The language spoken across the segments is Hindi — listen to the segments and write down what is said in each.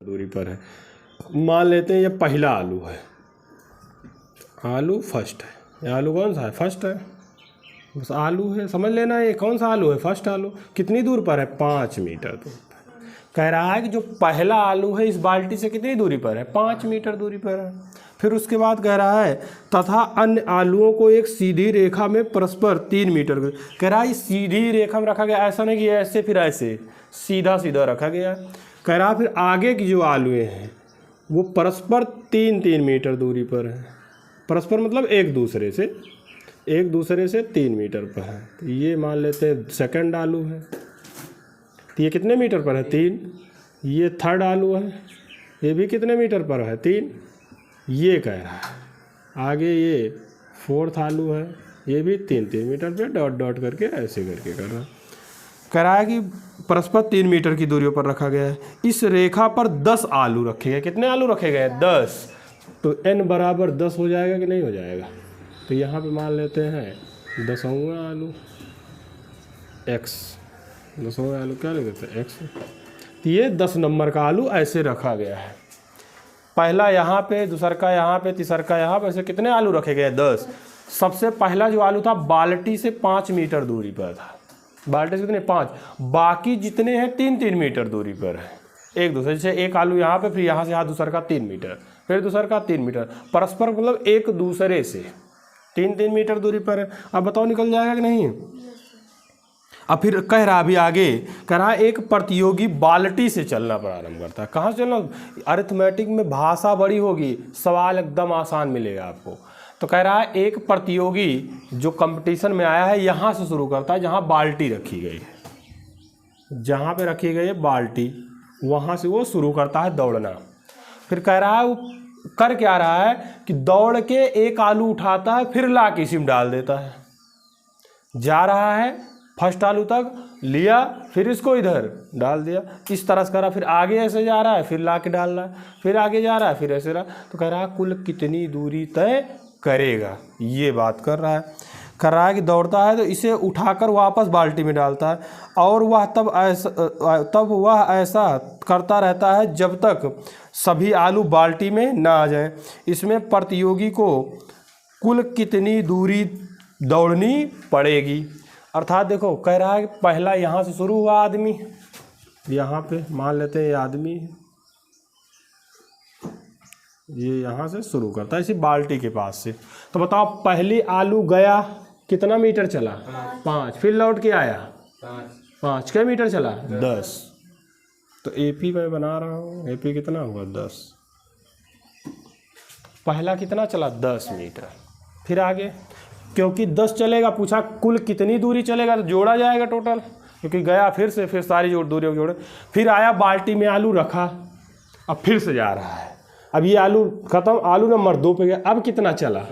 दूरी पर है। मान लेते हैं ये पहला आलू है, आलू फर्स्ट है, ये आलू कौन सा है? फर्स्ट है, बस आलू है, समझ लेना ये कौन सा आलू है? फर्स्ट आलू। कितनी दूर पर है? 5 मीटर दूर पर। कह रहा है कि जो पहला आलू है इस बाल्टी से कितनी दूरी पर है? 5 मीटर दूरी पर है। फिर उसके बाद कह रहा है तथा अन्य आलुओं को एक सीधी रेखा में परस्पर 3 मीटर। कह रहा है इस सीधी रेखा में रखा गया, ऐसा नहीं कि ऐसे फिर ऐसे, सीधा सीधा रखा गया। कह रहा फिर आगे की जो आलुएँ हैं वो परस्पर 3-3 मीटर दूरी पर है। परस्पर मतलब एक दूसरे से 3 मीटर पर है। तो ये मान लेते हैं सेकंड आलू है, तो ये कितने मीटर पर है? 3। ये थर्ड आलू है, ये भी कितने मीटर पर है? 3। ये कह रहा है आगे ये फोर्थ आलू है, ये भी 3-3 मीटर पे डॉट डॉट करके ऐसे करके कर रहा है। कह रहा है कि परस्पर 3 मीटर की दूरियों पर रखा गया है। इस रेखा पर 10 आलू रखे गए। कितने आलू रखे गए? 10। तो n बराबर 10 हो जाएगा कि नहीं हो जाएगा? तो यहाँ पे मान लेते हैं 10वां आलू x, 10वां आलू क्या लिख देते हैं? x। तो ये 10 नंबर का आलू ऐसे रखा गया है। पहला यहाँ पे, दूसरा का यहाँ पे, तीसरा का यहाँ पे, ऐसे कितने आलू रखे गए? 10। सबसे पहला जो आलू था बाल्टी से 5 मीटर दूरी पर था। बाल्टी से कितने? 5। बाकी जितने हैं 3-3 मीटर दूरी पर है एक दूसरे से। एक आलू यहाँ पे, फिर यहाँ से यहाँ दूसरा का 3 मीटर, फिर दूसरा का 3 मीटर, परस्पर मतलब एक दूसरे से 3-3 मीटर दूरी पर है। अब बताओ निकल जाएगा कि नहीं? अब फिर कह रहा अभी आगे, कह रहा एक प्रतियोगी बाल्टी से चलना प्रारंभ करता है। कहाँ से चलना? अरिथमेटिक में भाषा बड़ी होगी, सवाल एकदम आसान मिलेगा आपको। तो कह रहा है एक प्रतियोगी जो कंपटीशन में आया है यहाँ से शुरू करता है, जहाँ बाल्टी रखी गई है, जहाँ पे रखी गई है बाल्टी, वहाँ से वो शुरू करता है दौड़ना। फिर कह रहा है वो कर क्या रहा है कि दौड़ के एक आलू उठाता है, फिर ला के इसी में डाल देता है। जा रहा है फर्स्ट आलू तक, लिया, फिर इसको इधर डाल दिया, इस तरह से करा। फिर आगे ऐसे जा रहा है, फिर ला के डाल रहा है, फिर आगे जा रहा है, फिर ऐसे रहा। तो कह रहा है कुल कितनी दूरी तय करेगा, ये बात कर रहा है। कर रहा है कि दौड़ता है तो इसे उठाकर वापस बाल्टी में डालता है, और वह तब वह ऐसा करता रहता है जब तक सभी आलू बाल्टी में ना आ जाएं। इसमें प्रतियोगी को कुल कितनी दूरी दौड़नी पड़ेगी? अर्थात देखो कह रहा है कि पहला यहाँ से शुरू हुआ आदमी, यहाँ पे मान लेते हैं ये आदमी है, ये यहाँ से शुरू करता है इसी बाल्टी के पास से। तो बताओ पहली आलू गया कितना मीटर चला? 5। फिर लौट के आया 5। क्या मीटर चला? 10। तो AP मैं बना रहा हूँ, AP कितना हुआ? 10। पहला कितना चला? 10 मीटर। फिर आगे क्योंकि 10 चलेगा, पूछा कुल कितनी दूरी चलेगा, तो जोड़ा जाएगा टोटल, क्योंकि गया फिर से, फिर सारी दूरियों को जोड़े। फिर आया बाल्टी में आलू रखा, अब फिर से जा रहा है। अब ये आलू खत्म, आलू नंबर 2 पे गया। अब कितना चला?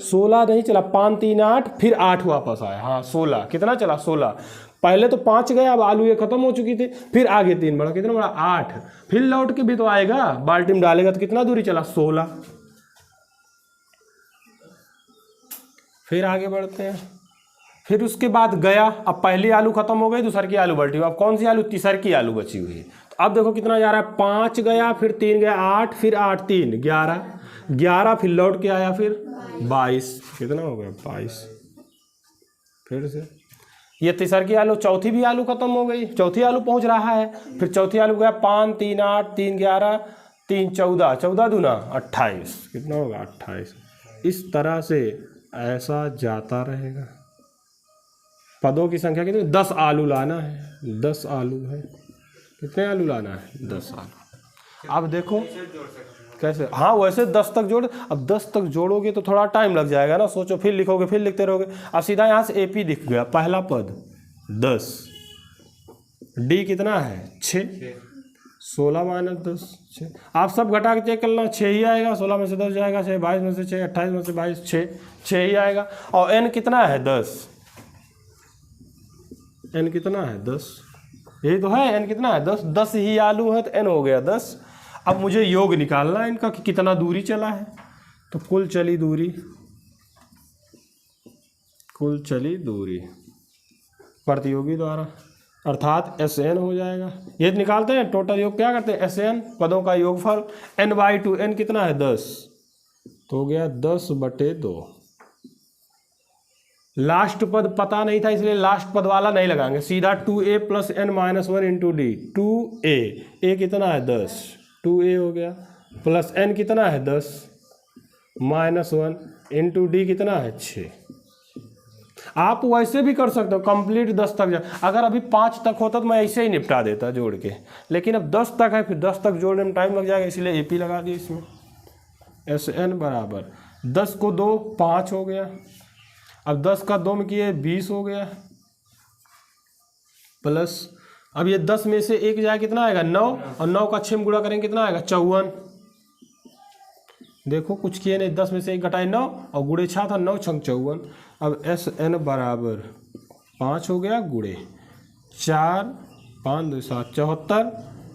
16 नहीं चला, 5 3 8, फिर 8 वापस आया। हाँ 16। कितना चला? 16। पहले तो 5 गया, अब आलू ये खत्म हो चुकी थी। फिर आगे 3 बढ़ा, कितना बढ़ा? 8। फिर लौट के भी तो आएगा, बाल्टी में डालेगा, तो कितना दूरी चला? 16। फिर आगे बढ़ते हैं। फिर उसके बाद गया, अब पहली आलू खत्म हो गई, दूसरी की आलू बल्टी, अब कौन सी आलू? तीसरी की आलू बची हुई है। तो अब देखो कितना जा रहा है? 5 गया, फिर 3 गया, 8, फिर 8 3 11, फिर लौट के आया, फिर 22। कितना हो गया? 22। फिर से ये तीसरी की आलू, चौथी भी आलू खत्म हो गई, चौथी आलू पहुंच रहा है। फिर चौथी आलू गया 5 3 8 3 11 3 14, 14 दूना 28। कितना होगा? 28। इस तरह से ऐसा जाता रहेगा। पदों की संख्या कितनी? 10 आलू लाना है, 10 आलू है। कितने आलू लाना है? 10 आलू। अब देखो कैसे, हाँ वैसे 10 तक जोड़, अब 10 तक जोड़ोगे तो थोड़ा टाइम लग जाएगा ना, सोचो, फिर लिखोगे, फिर लिखते रहोगे। अब सीधा यहाँ से AP दिख गया, पहला पद 10, D कितना है? 6, 16 माइनस 10 6। आप सब घटा के चेक कर लेना, 6 ही आएगा। 16 में से 10 जाएगा 6, 22 में से 6, 28 में से 22, 6 ही आएगा। और N कितना है? 10। N कितना है? 10। यही तो है, N कितना है? 10। 10 ही आलू है तो N हो गया 10। अब मुझे योग निकालना है इनका कि कितना दूरी चला है। तो कुल चली दूरी प्रतियोगी द्वारा अर्थात SN हो जाएगा। ये निकालते हैं टोटल योग, क्या करते हैं SN पदों का योगफल n/2, n कितना है 10, तो हो गया 10/2। लास्ट पद पता नहीं था इसलिए लास्ट पद वाला नहीं लगाएंगे, सीधा 2a + n-1 into D. 2a, a कितना है 10, 2a हो गया, प्लस n कितना है 10 -1 इंटू डी कितना है 6। आप वैसे भी कर सकते हो कंप्लीट 10 तक जा, अगर अभी 5 तक होता तो मैं ऐसे ही निपटा देता जोड़ के, लेकिन अब 10 तक है, फिर 10 तक जोड़ने में टाइम लग जाएगा, इसलिए AP लगा दिया इसमें। SN बराबर 10 को 2 5 हो गया, अब 10 का 2 में किए 20 हो गया, प्लस अब ये 10 में से 1 जाए कितना आएगा 9, और 9 का 6 में गुणा करेंगे कितना आएगा 54। देखो कुछ किए नहीं, 10 में से 1 घटाए 9 और गुड़े 6 था, 9 छंग 54। अब SN बराबर 5 हो गया गुड़े 4, 5 2 7 74,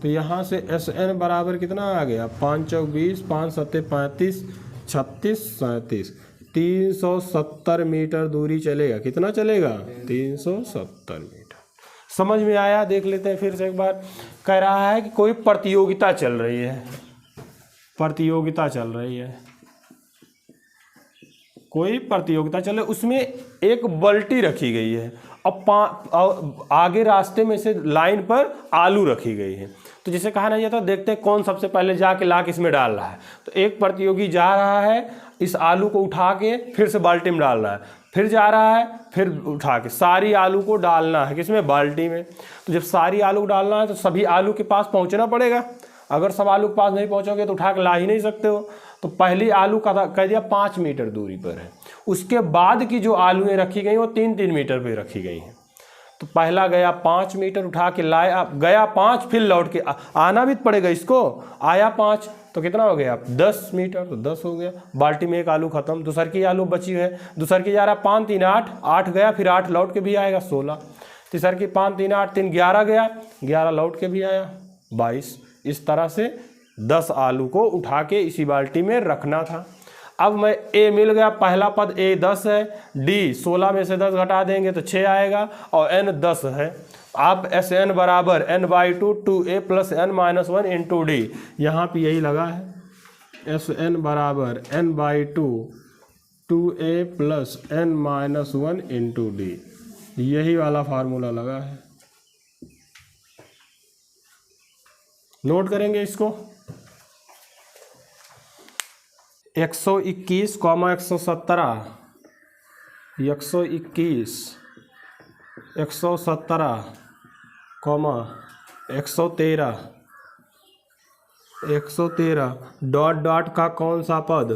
तो यहाँ से SN बराबर कितना आ गया 5 चौक 20, 5 7 35, 36 37, 370 मीटर दूरी चलेगा। कितना चलेगा 370 मीटर। समझ में आया? देख लेते हैं फिर से एक बार। कह रहा है कि कोई प्रतियोगिता चल रही है, प्रतियोगिता चल रही है, कोई प्रतियोगिता चल रही है, उसमें एक बाल्टी रखी गई है, अब आगे रास्ते में से लाइन पर आलू रखी गई है। तो जैसे कहा नहीं जाता, देखते हैं कौन सबसे पहले जाके लाके इसमें डाल रहा है। तो एक प्रतियोगी जा रहा है, इस आलू को उठा के फिर से बाल्टी में डाल रहा है, फिर जा रहा है, फिर उठा के सारी आलू को डालना है किसमें, बाल्टी में। तो जब सारी आलू डालना है तो सभी आलू के पास पहुंचना पड़ेगा। अगर सब आलू के पास नहीं पहुंचोगे तो उठा के ला ही नहीं सकते हो। तो पहली आलू का कह दिया 5 मीटर दूरी पर है, उसके बाद की जो आलूएं रखी गई वो 3-3 मीटर पे रखी गई हैं। तो पहला गया 5 मीटर उठा के लाया, गया 5, फिर लौट के आना भी पड़ेगा इसको, आया 5 तो कितना हो गया 10 मीटर, तो 10 हो गया। बाल्टी में एक आलू खत्म, दूसर की आलू बची है, दूसर की जा रहा 5 3 8, 8 गया, फिर 8 लौट के भी आएगा 16, तीसर की 5 3 8 3 11 गया, 11 लौट के भी आया 22। इस तरह से 10 आलू को उठा के इसी बाल्टी में रखना था। अब मैं A मिल गया, पहला पद A 10 है, D 16 में से 10 घटा देंगे तो 6 आएगा, और N 10 है। आप SN बराबर n/2 2a + n-1 into D, यहाँ पे यही लगा है। SN बराबर n/2 2a + n-1 into D, यही वाला फार्मूला लगा है। नोट करेंगे इसको। 121, 117, 121, 117, 113, 113 डॉट डॉट का कौन सा पद,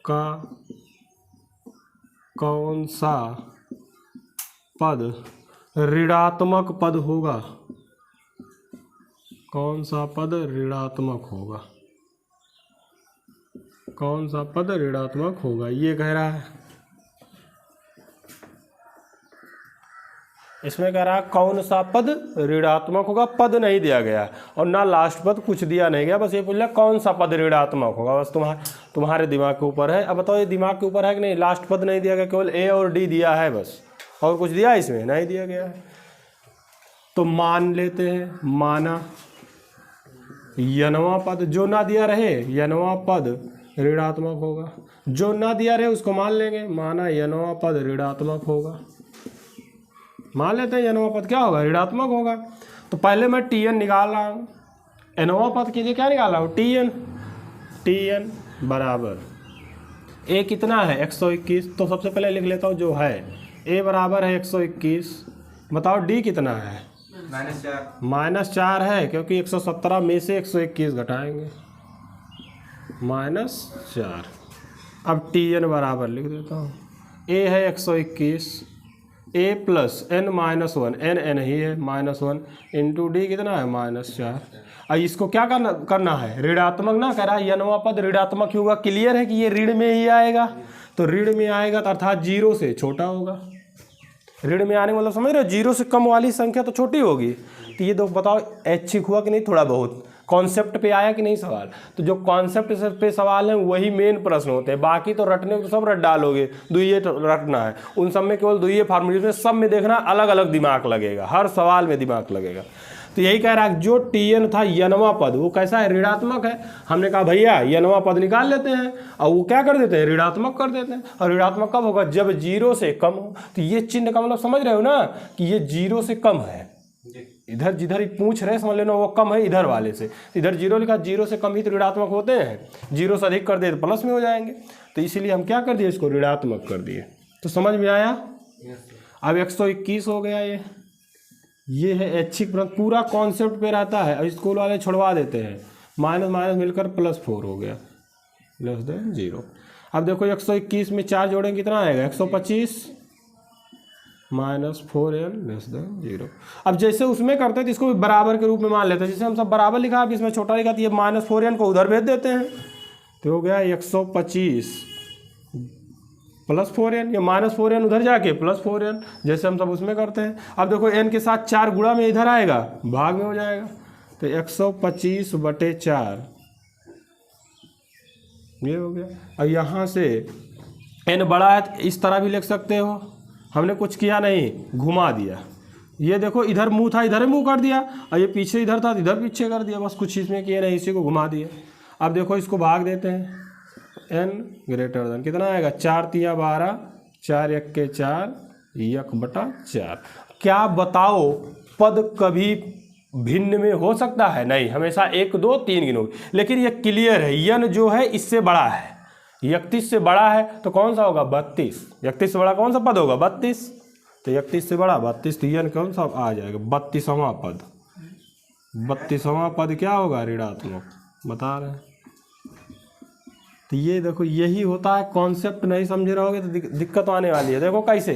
का कौन सा पद ऋणात्मक पद होगा, कौन सा पद ऋणात्मक होगा, कौन सा पद ऋणात्मक होगा, ये कह रहा है। इसमें कह रहा है कौन सा पद ऋणात्मक होगा, पद नहीं दिया गया और ना लास्ट पद कुछ दिया नहीं गया, बस ये पूछ लिया कौन सा पद ऋणात्मक होगा। बस तुम्हारे दिमाग के ऊपर है। अब बताओ ये दिमाग के ऊपर है कि नहीं, लास्ट पद नहीं दिया गया, केवल A और D दिया है बस, और कुछ दिया इसमें नहीं दिया गया है। तो मान लेते हैं, माना यनवा पद जो ना दिया रहे, यनवा पद ऋणात्मक होगा, जो ना दिया रहे उसको मान लेंगे, माना यनवा पद ऋणात्मक होगा, मान लेते हैं यनवा पद क्या होगा, ऋणात्मक होगा। तो पहले मैं TN निकाल रहा हूँ, एनवा पद के लिए क्या निकाल रहा हूँ TN, TN बराबर A कितना है 121, तो सबसे पहले लिख लेता हूँ जो है, A बराबर है 121, बताओ D कितना है -4 है, क्योंकि 117 में से 121 घटाएंगे -4। अब TN बराबर लिख देता हूँ, A है 121, A + n-1, n ही है -1 इंटू डी कितना है -4। अब इसको क्या करना है, ऋणात्मक ना कह रहा है, यनवा पद ऋणात्मक ही होगा। क्लियर है कि ये ऋण में ही आएगा, तो ऋण में आएगा तो अर्थात 0 से छोटा होगा। ऋण में आने मतलब समझ रहे हो, 0 से कम वाली संख्या तो छोटी होगी। तो ये दो बताओ ऐच्छिक हुआ कि नहीं, थोड़ा बहुत कॉन्सेप्ट पे आया कि नहीं सवाल? तो जो कॉन्सेप्ट पे सवाल है वही मेन प्रश्न होते हैं, बाकी तो रटने को तो सब रट डालोगे, दुइये रटना है, उन सब में केवल दुइये फार्मूले में, सब में देखना अलग अलग दिमाग लगेगा, हर सवाल में दिमाग लगेगा। तो यही कह रहा है जो टीएन था यनवा पद वो कैसा है? ऋणात्मक है। हमने कहा भैया यनवा पद निकाल लेते हैं, और वो क्या कर देते हैं? ऋणात्मक कर देते हैं। और ऋणात्मक कब होगा? जब 0 से कम हो। तो ये चिन्ह का मतलब समझ रहे हो ना कि ये 0 से कम है। इधर जिधर पूछ रहे समझ लेना वो कम है इधर वाले से, इधर 0 लिखा, 0 से कम ही तो ऋणात्मक होते हैं, 0 से अधिक कर दे तो प्लस में हो जाएंगे। तो इसीलिए हम क्या कर दिए? इसको ऋणात्मक कर दिए। तो समझ में आया? अब 121 हो गया। ये है ऐच्छिक प्रश्न, पूरा कॉन्सेप्ट पे रहता है। अब स्कूल वाले छुड़वा देते हैं, माइनस माइनस मिलकर +4 हो गया, <0। अब देखो 121 में 4 जोड़ें कितना आएगा? 125 -4n <0। अब जैसे उसमें करते हैं तो इसको भी बराबर के रूप में मान लेते हैं। जैसे हम सब बराबर लिखा, अब इसमें छोटा लिखा, तो ये -4n को उधर भेज देते हैं, तो हो गया 125 +4n, ये -4n उधर जाके +4n, जैसे हम सब उसमें करते हैं। अब देखो n के साथ 4 गुणा में इधर आएगा, भाग में हो जाएगा, तो 125/4 ये हो गया। और यहाँ से n बड़ा है तो इस तरह भी लिख सकते हो, हमने कुछ किया नहीं, घुमा दिया। ये देखो इधर मुंह था, इधर मुंह कर दिया, और ये पीछे इधर था, इधर पीछे कर दिया, बस कुछ इसमें किए नहीं, इसी को घुमा दिया। अब देखो इसको भाग देते हैं, n > कितना आएगा? 4 × 3 = 12, 4 × 1 = 4, 1/4। क्या बताओ पद कभी भिन्न में हो सकता है? नहीं, हमेशा 1 2 3 गिनोगे। लेकिन ये क्लियर है, यन जो है इससे बड़ा है, 31 से बड़ा है तो कौन सा होगा? 32। 31 से बड़ा कौन सा पद होगा? 32। तो 31 से बड़ा 32, तो यन कौन सा आ जाएगा? 32वां पद। 32वां पद क्या होगा? ऋणात्मक, बता रहे हैं। तो ये देखो यही होता है, कॉन्सेप्ट नहीं समझ रहोगे तो दिक्कत आने वाली है। देखो कैसे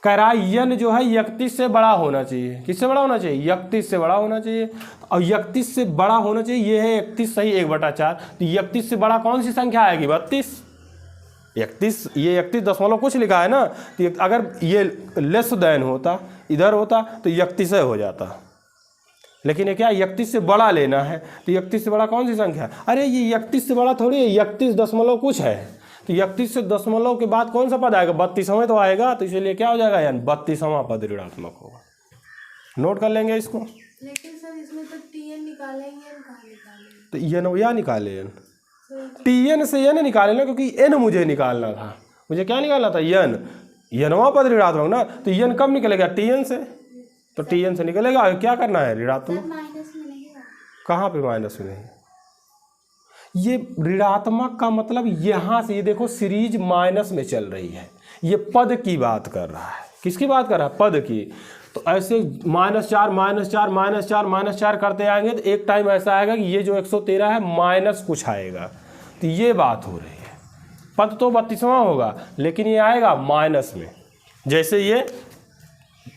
कह रहा है, यन जो है 31 से बड़ा होना चाहिए। किससे बड़ा होना चाहिए? 31 से बड़ा होना चाहिए। और 31 से बड़ा होना चाहिए, ये है 31 सही 1/4। तो 31 से बड़ा कौन सी संख्या आएगी? 32। 31, ये 31 दशमलव कुछ लिखा है ना, तो अगर ये लेस देन होता, इधर होता, तो 31 हो जाता। लेकिन ये क्या 31 से बड़ा लेना है, तो 31 से बड़ा कौन सी संख्या? अरे ये 31 से बड़ा थोड़ी है, 31 दशमलव कुछ है। तो 31 से दशमलव के बाद कौन सा पद आएगा? 32वां तो आएगा। तो इसलिए क्या हो जाएगा? यानी 32वां पद ऋणात्मक होगा। नोट कर लेंगे इसको। लेकिन सर इसमें तो टीएन निकालेंगे, एन कहाँ निकालेंगे? तो एन या निकाले, एन टीएन से एन निकाले ना, क्योंकि एन मुझे निकालना था। मुझे क्या निकालना था? एन। एनवां पद ऋणात्मक ना, तो एन कब निकलेगा? टीएन से। तो टीएन से निकलेगा, क्या करना है? ऋणात्मक। माइनस में नहीं है। कहाँ पे माइनस में नहीं? ये ऋणात्मक का मतलब यहाँ से, ये देखो सीरीज माइनस में चल रही है, ये पद की बात कर रहा है। किसकी बात कर रहा है? पद की। तो ऐसे -4 -4 -4 -4 करते आएंगे तो एक टाइम ऐसा आएगा कि ये जो 113 है माइनस कुछ आएगा। तो ये बात हो रही है, पद तो 32वां होगा लेकिन ये आएगा माइनस में। जैसे ये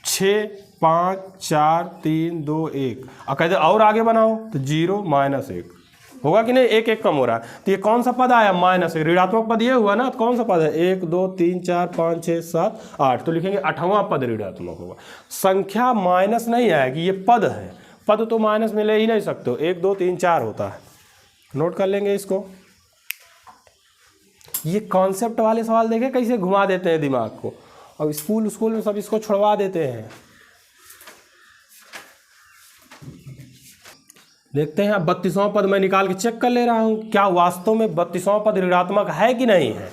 6 5 4 3 2 1, और कहते और आगे बनाओ तो 0 -1 होगा कि नहीं? 1 1 कम हो रहा है। तो ये कौन सा पद आया? माइनस। ऋणात्मक पद ये हुआ ना, तो कौन सा पद है? 1 2 3 4 5 6 7 8, तो लिखेंगे 8वां पद ऋणात्मक होगा। संख्या माइनस नहीं आएगी, ये पद है, पद तो माइनस में ले ही नहीं सकते हो, 1 2 3 4 होता है। नोट कर लेंगे इसको। ये कॉन्सेप्ट वाले सवाल देखे कैसे घुमा देते हैं दिमाग को, और स्कूल में सब इसको छुड़वा देते हैं। देखते हैं, अब 32वां पद मैं निकाल के चेक कर ले रहा हूँ, क्या वास्तव में 32वां पद ऋणात्मक है कि नहीं है।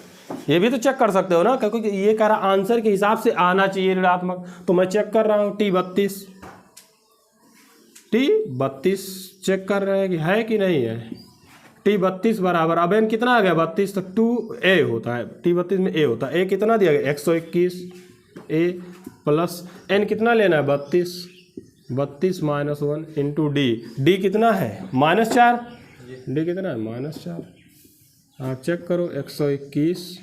ये भी तो चेक कर सकते हो ना, क्योंकि ये कह रहा आंसर के हिसाब से आना चाहिए ऋणात्मक, तो मैं चेक कर रहा हूँ। T32 चेक कर रहे हैं कि है कि नहीं है। T32 बराबर, अब n कितना आ गया? 32, तो 2a होता है, T32 में a होता है। a कितना दिया गया? 121 a प्लस n कितना लेना है? 32 -1 इंटू डी कितना है? -4। डी कितना है? -4। आप चेक करो, 121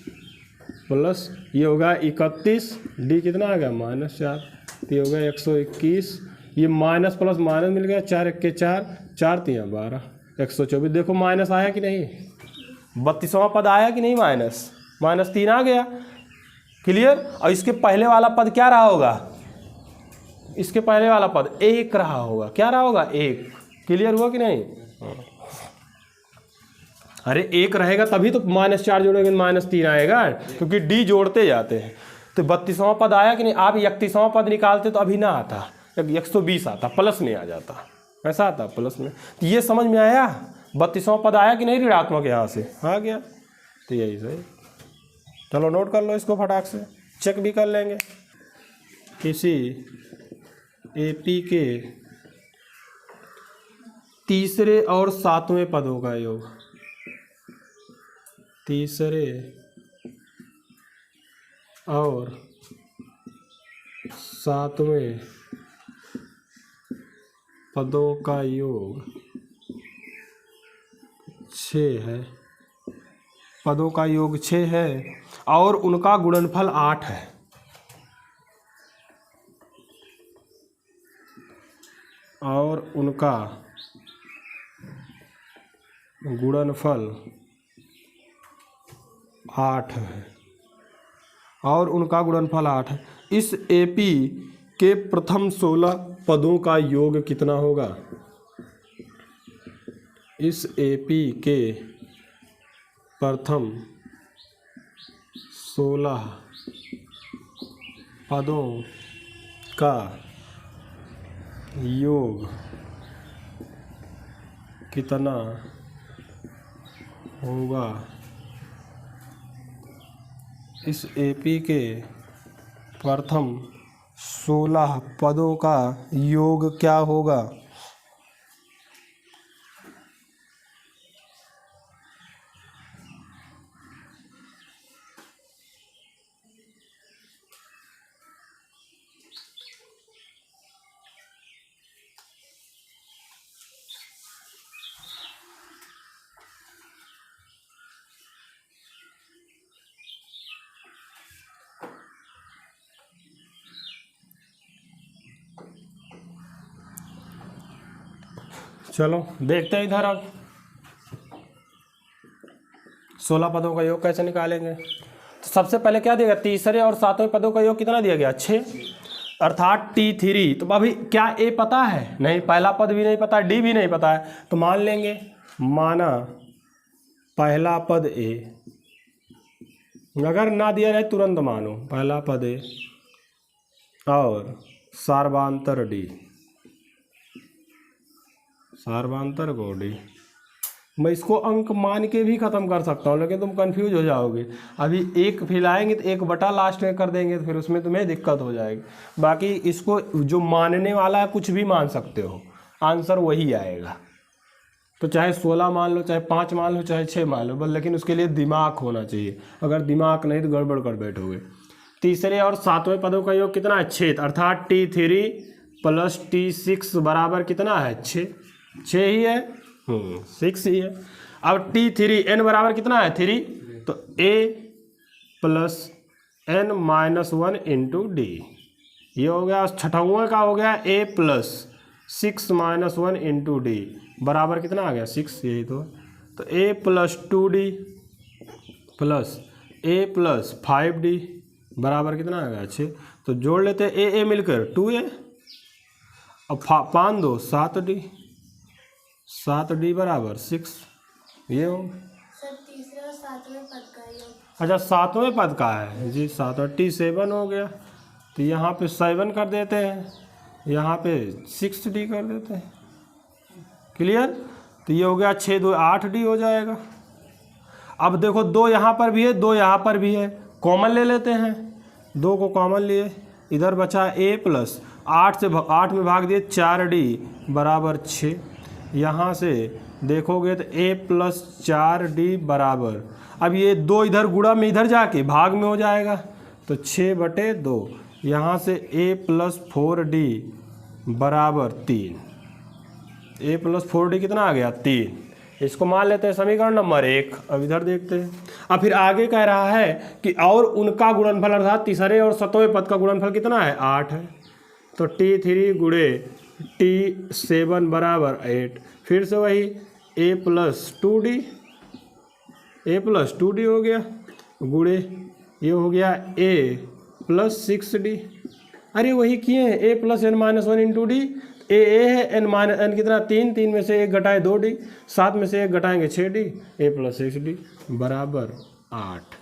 प्लस ये होगा 31, डी कितना आ गया? -4, तो ये हो गया 121, ये माइनस प्लस माइनस मिल गया, 4 1 4 4 3 12, 124। देखो माइनस आया कि नहीं? 32वां पद आया कि नहीं? -3 आ गया। क्लियर। और इसके पहले वाला पद क्या रहा होगा? इसके पहले वाला पद 1 रहा होगा। क्या रहा होगा? 1। क्लियर हुआ कि नहीं? अरे एक रहेगा तभी तो -4 जोड़ेंगे -3 आएगा, क्योंकि डी जोड़ते जाते हैं। तो 32वां पद आया कि नहीं? आप 31वां पद निकालते तो अभी ना आता, 120 आता, प्लस में आ जाता, ऐसा आता प्लस में। तो ये समझ में आया? 32वां पद आया कि नहीं ऋणात्मक? यहाँ से आ गया, तो यही सही। चलो नोट कर लो इसको फटाक से, चेक भी कर लेंगे। किसी एपी के तीसरे और सातवें पदों का योग, तीसरे और सातवें पदों का योग 6 है, पदों का योग 6 है और उनका गुणनफल 8 है। और उनका गुणनफल 8 है, और उनका गुणनफल 8 है। इस एपी के प्रथम 16 पदों का योग कितना होगा? इस एपी के प्रथम 16 पदों का योग कितना होगा? इस एपी के प्रथम 16 पदों का योग क्या होगा? चलो देखते हैं इधर। अब 16 पदों का योग कैसे निकालेंगे? तो सबसे पहले क्या दिया गया? तीसरे और सातवें पदों का योग कितना दिया गया? 6, अर्थात T3। तो अभी क्या ए पता है? नहीं, पहला पद भी नहीं पता, डी भी नहीं पता है, तो मान लेंगे। माना पहला पद ए, अगर ना दिया जाए तुरंत मानो पहला पद ए और सार्वांतर डी, सार्वांतर को डी। मैं इसको अंक मान के भी ख़त्म कर सकता हूँ, लेकिन तुम कंफ्यूज हो जाओगे। अभी एक फैलाएंगे तो 1 लास्ट में कर देंगे, तो फिर उसमें तुम्हें दिक्कत हो जाएगी। बाकी इसको जो मानने वाला है कुछ भी मान सकते हो, आंसर वही आएगा। तो चाहे 16 मान लो, चाहे 5 मान लो, चाहे 6 मान लो, बस लेकिन उसके लिए दिमाग होना चाहिए। अगर दिमाग नहीं तो गड़बड़ कर बैठोगे। तीसरे और सातवें पदों का योग कितना है? 6, अर्थात T3 + T6 बराबर कितना है? 6 ही है, 6 ही है। अब T3 n बराबर कितना है? 3, तो a + n-1 × d, ये हो गया। छठवें का हो गया a + 6-1 × d बराबर कितना आ गया? 6, यही तो a + 2d + a + 5d बराबर कितना आ गया? 6। तो जोड़ लेते हैं a मिलकर 2a, अब 5 2 7d, 7d बराबर 6, ये हो। सर तीसरे और सातवें पद का योग। अच्छा, सातवें पद का है जी, 7 T7 हो गया। तो यहाँ पे 7 कर देते हैं, यहाँ पे 6d कर देते हैं। क्लियर? तो ये हो गया 6 2 8d हो जाएगा। अब देखो 2 यहाँ पर भी है, 2 यहाँ पर भी है, कॉमन ले लेते हैं। 2 को कॉमन लिए, इधर बचा a + 8 से 8 में भाग दिए 4d बराबर 6। यहाँ से देखोगे तो a + 4d बराबर, अब ये 2 इधर गुणा में इधर जाके भाग में हो जाएगा, तो 6/2। यहाँ से a + 4d बराबर 3, a + 4d कितना आ गया? 3। इसको मान लेते हैं समीकरण नंबर 1। अब इधर देखते हैं। अब फिर आगे कह रहा है कि और उनका गुणनफल, अर्थात तीसरे और सातवें पद का गुणनफल कितना है? 8 है। तो T3 × T7 बराबर 8। फिर से वही a + 2d, a + 2d हो गया, गुणे ये हो गया a + 6d। अरे वही किए हैं, a + n-1 × d, ए है, एन माइनस एन कितना 3, 3 में से 1 घटाए 2d, 7 में से 1 घटाएंगे 6d, a प्लस 6d बराबर 8।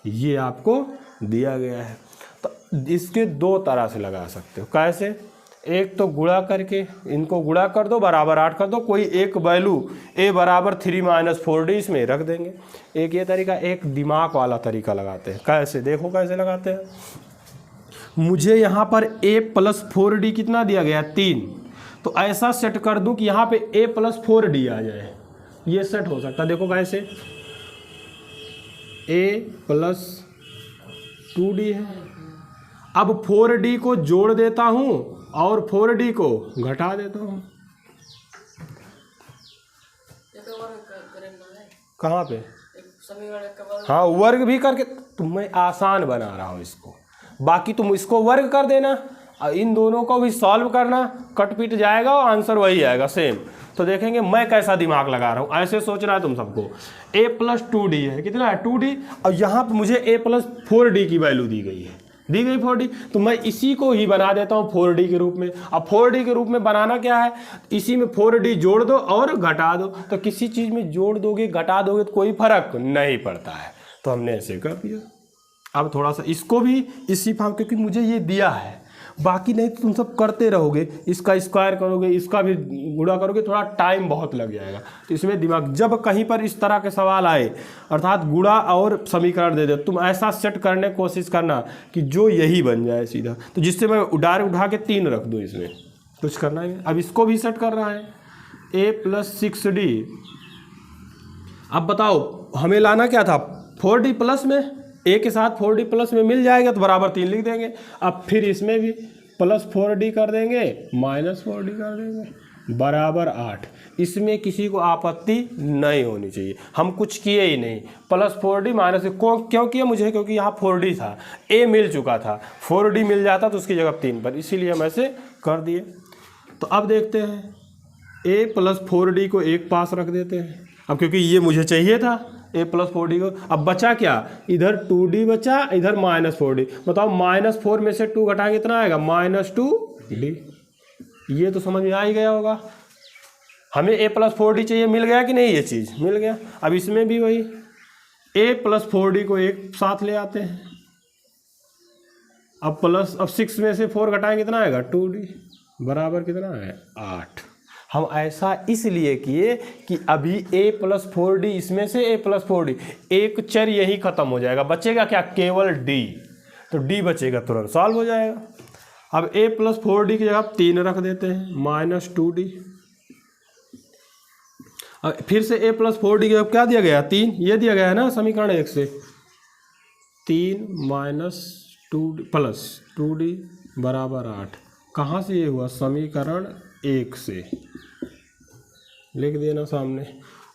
ये आपको दिया गया है। तो इसके दो तरह से लगा सकते हो। कैसे? एक तो गुणा करके, इनको गुणा कर दो, बराबर 8 कर दो, कोई एक वैल्यू a बराबर 3 माइनस 4d इसमें रख देंगे। एक ये तरीका, एक दिमाग वाला तरीका लगाते हैं। कैसे? देखो कैसे लगाते हैं। मुझे यहाँ पर a प्लस 4d कितना दिया गया 3, तो ऐसा सेट कर दूं कि यहाँ पे a प्लस 4d आ जाए। ये सेट हो सकता है। देखो कैसे, a प्लस 2d है। अब 4d को जोड़ देता हूँ और 4d को घटा देता हूँ। कहाँ पे? हाँ, वर्ग भी करके तुम्हें आसान बना रहा हूँ इसको। बाकी तुम इसको वर्ग कर देना, इन दोनों को भी सॉल्व करना, कट पिट जाएगा और आंसर वही आएगा सेम। तो देखेंगे मैं कैसा दिमाग लगा रहा हूँ। ऐसे सोचना है तुम सबको। a प्लस 2d है, कितना है 2d, और यहाँ पर मुझे a प्लस 4d की वैल्यू दी गई है, दी गई 4d, तो मैं इसी को ही बना देता हूँ 4d के रूप में। अब 4d के रूप में बनाना क्या है, इसी में 4d जोड़ दो और घटा दो। तो किसी चीज़ में जोड़ दोगे घटा दोगे तो कोई फर्क नहीं पड़ता है। तो हमने ऐसे कर दिया। अब थोड़ा सा इसको भी इसी फॉर्म, क्योंकि मुझे ये दिया है, बाकी नहीं तो तुम सब करते रहोगे, इसका स्क्वायर करोगे, इसका भी गुणा करोगे, थोड़ा टाइम बहुत लग जाएगा। तो इसमें दिमाग, जब कहीं पर इस तरह के सवाल आए अर्थात गुणा और समीकरण दे दे, तुम ऐसा सेट करने की कोशिश करना कि जो यही बन जाए सीधा, तो जिससे मैं डायरेक्ट उठा के 3 रख दूँ। इसमें कुछ करना है। अब इसको भी सेट कर रहा है a प्लस 6d। अब बताओ हमें लाना क्या था, 4d प्लस में, a के साथ 4d प्लस में मिल जाएगा तो बराबर 3 लिख देंगे। अब फिर इसमें भी प्लस 4d कर देंगे, माइनस 4d कर देंगे, बराबर 8। इसमें किसी को आपत्ति नहीं होनी चाहिए। हम कुछ किए ही नहीं, प्लस 4d माइनस क्यों किया मुझे, क्योंकि यहाँ 4d था, a मिल चुका था, 4d मिल जाता तो उसकी जगह 3 पर, इसीलिए हम ऐसे कर दिए। तो अब देखते हैं, a प्लस 4d को एक पास रख देते हैं। अब क्योंकि ये मुझे चाहिए था a प्लस 4d को, अब बचा क्या, इधर 2d बचा, इधर माइनस 4d। बताओ माइनस 4 में से 2 घटा कितना आएगा, माइनस 2d। ये तो समझ में आ ही गया होगा। हमें a प्लस 4d चाहिए, मिल गया कि नहीं, ये चीज़ मिल गया। अब इसमें भी वही a प्लस 4d को एक साथ ले आते हैं। अब प्लस, अब 6 में से 4 घटाएं कितना आएगा, 2d, बराबर कितना है 8। हम ऐसा इसलिए किए कि अभी a प्लस 4d, इसमें से a प्लस 4d, एक चर यही खत्म हो जाएगा, बचेगा क्या, केवल d। तो d बचेगा, तुरंत सॉल्व हो जाएगा। अब a प्लस 4d की जगह 3 रख देते हैं, माइनस 2d। अब फिर से a प्लस 4d की जगह क्या दिया गया, 3, ये दिया गया है ना समीकरण 1 से, 3 माइनस 2d प्लस 2d बराबर 8। कहाँ से ये हुआ, समीकरण 1 से, लिख देना सामने।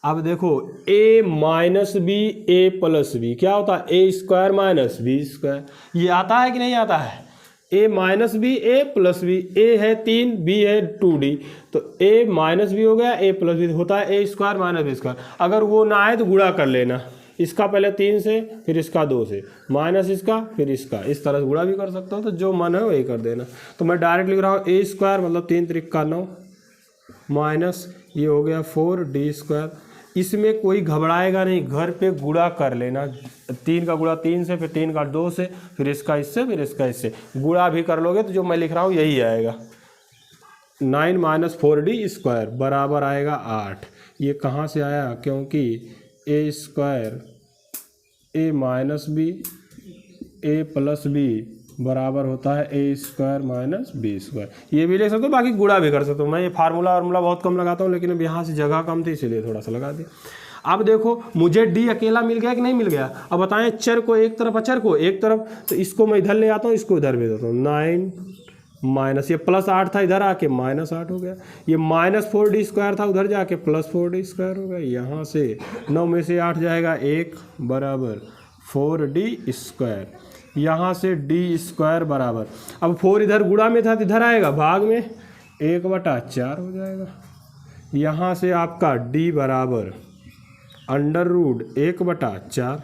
अब देखो a minus B A plus B क्या होता है, A square minus B square. ये आता है कि नहीं आता है, a minus B A plus B, a है 3, b है 2d, तो a माइनस बी हो गया, a प्लस बी होता है a square minus B square. अगर वो ना आए तो गुणा कर लेना, इसका पहले 3 से, फिर इसका 2 से, माइनस इसका, फिर इसका, इस तरह से गुणा भी कर सकता हो। तो जो मन है वही कर देना। तो मैं डायरेक्ट लिख रहा हूँ a स्क्वायर मतलब 3 त्रिक का 9, माइनस ये हो गया 4d स्क्वायर। इसमें कोई घबराएगा नहीं, घर पे गुणा कर लेना। 3 का गुणा 3 से, फिर 3 का 2 से, फिर इसका इससे, फिर इसका इससे, गुणा भी कर लोगे तो जो मैं लिख रहा हूँ यही आएगा। 9 माइनस 4d स्क्वायर बराबर आएगा 8। ये कहाँ से आया, क्योंकि a square a minus B a plus B बराबर होता है a square minus B square. ये भी लिख सकते हो, बाकी गुणा भी कर सकते हो। मैं ये फार्मूला बहुत कम लगाता हूँ, लेकिन अब यहाँ से जगह कम थी इसीलिए थोड़ा सा लगा दिया। अब देखो मुझे d अकेला मिल गया कि नहीं मिल गया। अब बताएं, चर को एक तरफ, अचर को एक तरफ, तो इसको मैं इधर ले आता हूँ, इसको इधर भेज देता हूँ। 9 माइनस, ये प्लस 8 था, इधर आके माइनस 8 हो गया। ये माइनस 4d स्क्वायर था, उधर जाके प्लस 4d स्क्वायर हो गया। यहाँ से 9 में से 8 जाएगा 1 बराबर 4d स्क्वायर। यहाँ से d स्क्वायर बराबर, अब 4 इधर गुणा में था तो इधर आएगा भाग में, 1/4 हो जाएगा। यहाँ से आपका d बराबर अंडर रूट 1/4।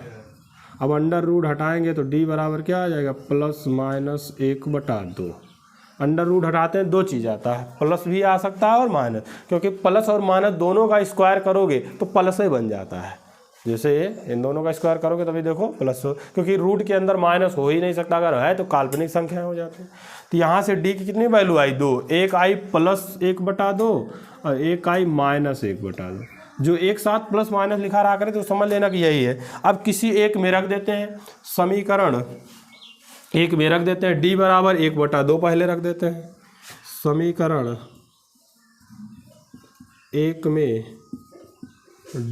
अब अंडर रूट हटाएंगे तो d बराबर क्या आ जाएगा, प्लस माइनस 1/2। अंडर रूट हटाते हैं 2 चीज़ आता है, प्लस भी आ सकता है और माइनस, क्योंकि प्लस और माइनस दोनों का स्क्वायर करोगे तो प्लस ही बन जाता है। जैसे इन दोनों का स्क्वायर करोगे तभी देखो प्लस हो, क्योंकि रूट के अंदर माइनस हो ही नहीं सकता, अगर है तो काल्पनिक संख्या हो जाती है। तो यहाँ से डी की कितनी वैल्यू आई 2, एक आई +1/2 और एक आई -1/2। जो एक साथ प्लस माइनस लिखा रहा करे तो समझ लेना कि यही है। अब किसी एक में रख देते हैं, समीकरण एक में रख देते हैं, डी बराबर 1/2 पहले रख देते हैं। समीकरण एक में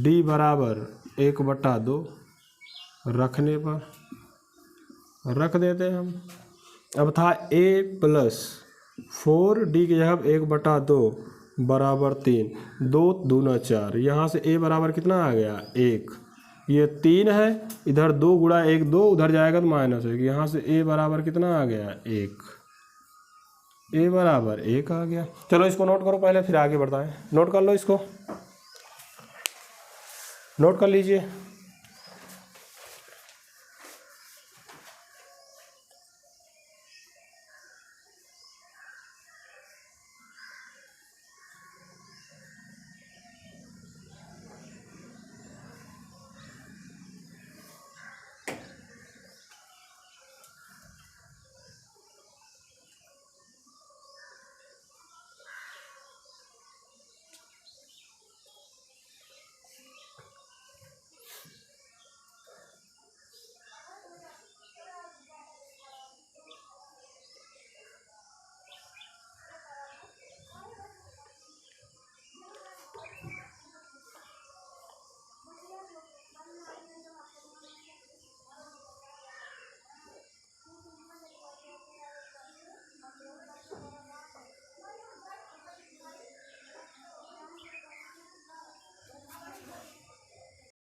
डी बराबर 1/2 रखने पर रख देते हैं हम। अब था a + 4d की जगह 1/2 बराबर 3, 2 दूना 4, यहाँ से a बराबर कितना आ गया 1, ये 3 है, इधर 2 गुणा 1 2, उधर जाएगा तो -1, यहाँ से a बराबर कितना आ गया 1, a बराबर 1 आ गया। चलो इसको नोट करो पहले, फिर आगे बढ़ाएं। नोट कर लो, इसको नोट कर लीजिए।